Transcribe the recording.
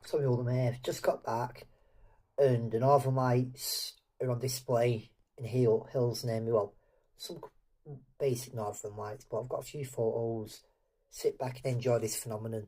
Sorry, Oldham here. Just got back, and the Northern Lights are on display in hills near me. Well, some basic Northern Lights, but I've got a few photos. Sit back and enjoy this phenomenon.